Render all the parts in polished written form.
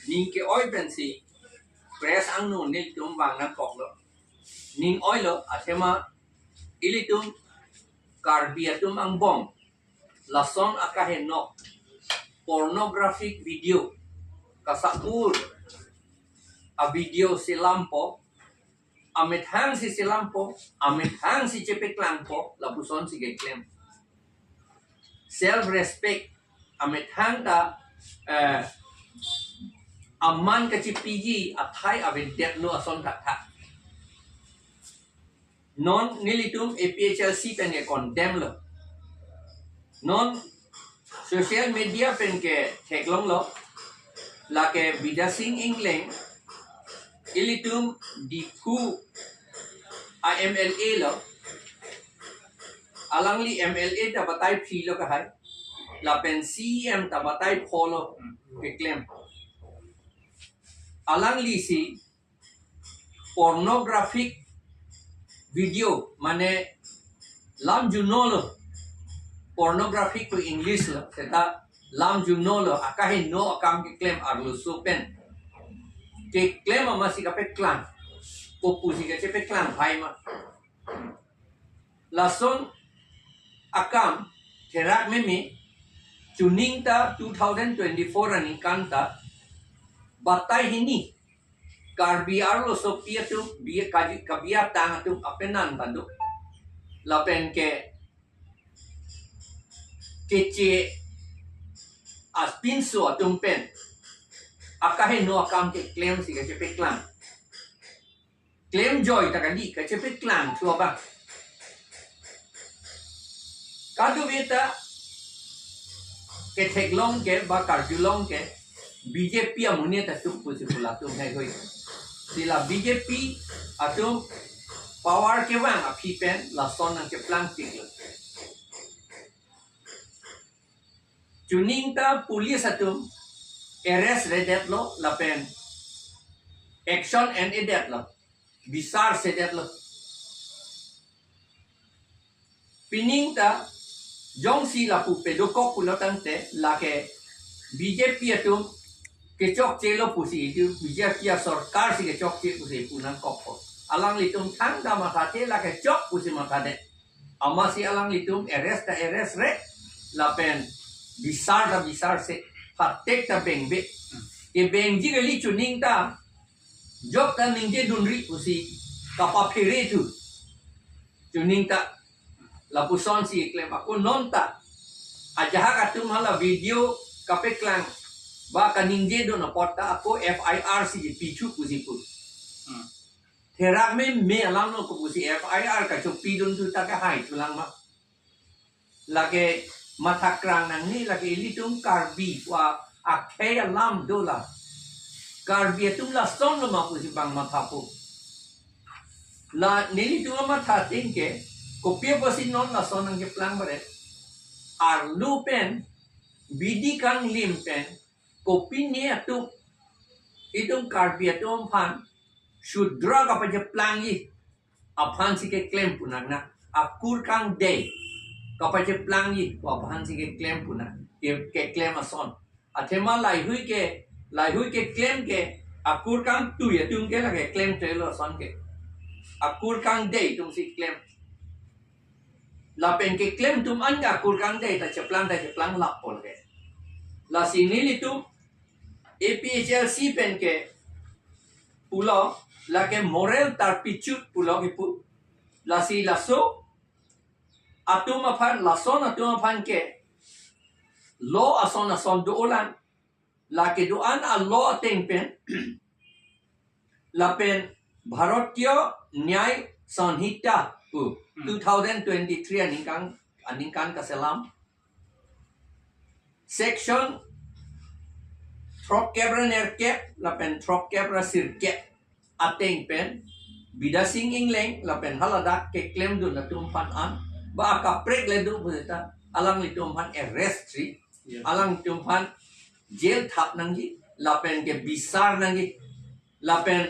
ning ke oi pensi press ang no nil tum bang na kok lo ning oi lo atema ilitum karbiatum ang bom lason akahen no pornographic video kasapur a video silampo amit hang si silampo amit hang si cepet langpo lapuson si geklem self respect amit hang ta aman kacipiji athai avidet lo ason tatha non nilitum APHLC pen ke condemn lo non social media pen ke theklong lo la ke Bidyasing Engleng ilitum diku MLA lo alangli MLA ta batai phi lo ka hai la pen CM ta batai pholo ke claim alangli si pornographic video mane lam junolo pornographic to English lo seta lam junolo akahin no akam ke claim arlo supen ke claim masih kape klan popusi ke cepe klan hai ma lason akam terak meme tuning ta 2024 ani kanta batai hini karbi arlo sopia tu biya kaji kabia tang tu apenan bandu lapen ke kece aspinso atumpen akahe no akam ke claim si ke cepe klan claim joy takadi ke cepe klan tu apa kadu beta ke theklong ke ba karjulong ke BJP amunia tatum pusi pula tum hai hoi sila BJP atum power ke wang api pen la son ke plan tiklo tuning ta police atum arrest redet lo la pen action and edet lo bisar sedet lo pining ta jong si la pu pedokok pulo tante la ke BJP atum kecok celo pusi itu BJP sarkar si kecok ce pusi punan kok alang litum thang da mathate la kecok pusi mathade ama si alang litum arrest re la pen bisar se patek ta bengbe ke bengji gali chuning ta job ta ningje dunri pusi kapa phire tu chuning ta la puson si claim aku nonta ajaha katum hala video kape klang ba kaningje do na porta ako FIR si pichu pusi pu therak me alam no ko pusi FIR ka chopi dun tu ta ka hai tulang ma lage mathakrang nang ni lage ilitum karbi wa akhe alam dola karbi tum la son lo ma pusi bang mathapu la nili tu ma tha tingke kopia pusi non la son nang ke plan bare ar lu pen bidi kang lim pen kopi ni atu itum karbi atum pan shudra ka pa je plan yi aphan si ke claim punak na akur kang day kapag plan yi wapahan si ke claim puna ke claim ason athema lai hui ke claim ke akur kang tu ya tum ke la ke claim trailer ason ke akur kang day tum si claim la pen ke claim tum an ka akur kang day ta cheplang lap pol ke la sini li tum APHLC pen ke pulo la ke moral tar pichut pulo ke pu la si la so atum aphan lason atum aphan ke lo ason dolan la ke doan a lo ateng pen la pen bharatiya nyay sanhita 2023 aningkan kaselam section throp kebra nerkep la pen throp kebra sirkep ateng pen Bidyasing Engleng la pen haladak ke claim dun atum pan an ba ka prek le du beta alang litum han arrest tri alang litum han jail thap nang ji la pen ke bisar nang ji la pen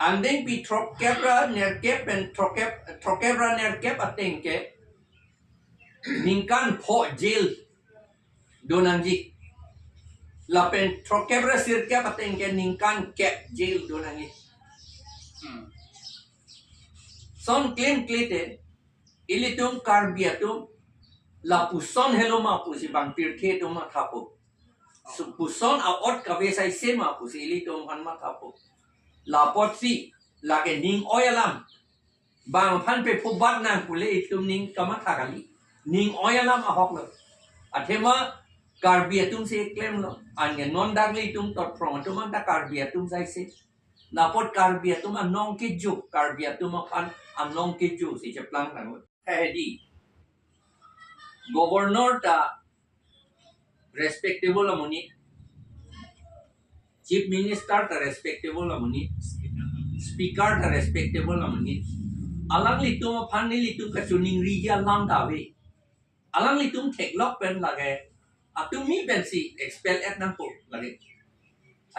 andeng pi trop kebra ner kep pen trop kebra ner kep ateng ke ningkan pho jail do nang ji la pen trokebra sirke pateng ke ningkan ke jail donangi son claim klete ilitum karbiatum la puson heloma pusi bang pirke to ma thapo puson a ot ka ve sai sema pusi ilitum han ma thapo la potsi la ke ning oyalam bang phan pe phubat nang kule itum ning kama thakali ning oyalam a hok lo athema karbiatum se claim lo anya non dagli tum tot from tum ta karbiatum sai se na pot karbiatum anong ke ju karbiatum pan anong ke ju si che plang nang hedi governor ta respectable amoni chief minister ta respectable amoni speaker ta respectable amoni alang li tum phan ni li tum ka chuning ri ya lang da we alang li tum thek lok pen lage atum mi ben si expel at nang po lage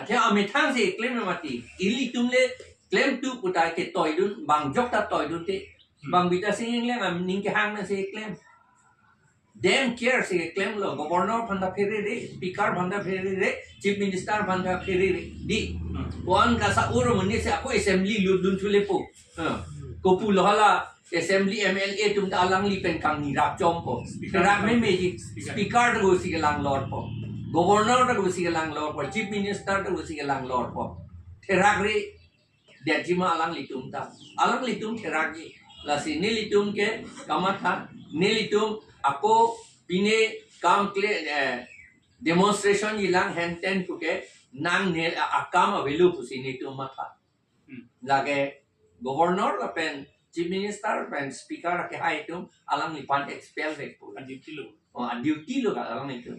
athe ame thang se claim na mati ili tum le claim tu putai ke toy dun bang jok ta toy dun te bang Bidyasing Engleng am ning ke hang na se claim dem care se claim lo governor phanda pheri re speaker phanda pheri re chief minister phanda pheri re di wan ka sa uro mani se ako assembly lu dun chule po ko pu lo hala assembly MLA tum ta alang li pen kang ni rap chom po rap me me ji speaker go si ke lang lord po governor ta go si ke lang lord po chief minister ta go si ke lang lord po therak re de ji ma alang li tum therak ji la si ni li tum ke kamatha ni li tum ako pine kam kle demonstration ilang henten puke nang ne akam avelu pusini tu matha lage governor la pen chief minister pen speaker ke hai tu alang ni pan expel vek pu duty lo ka alang ni tu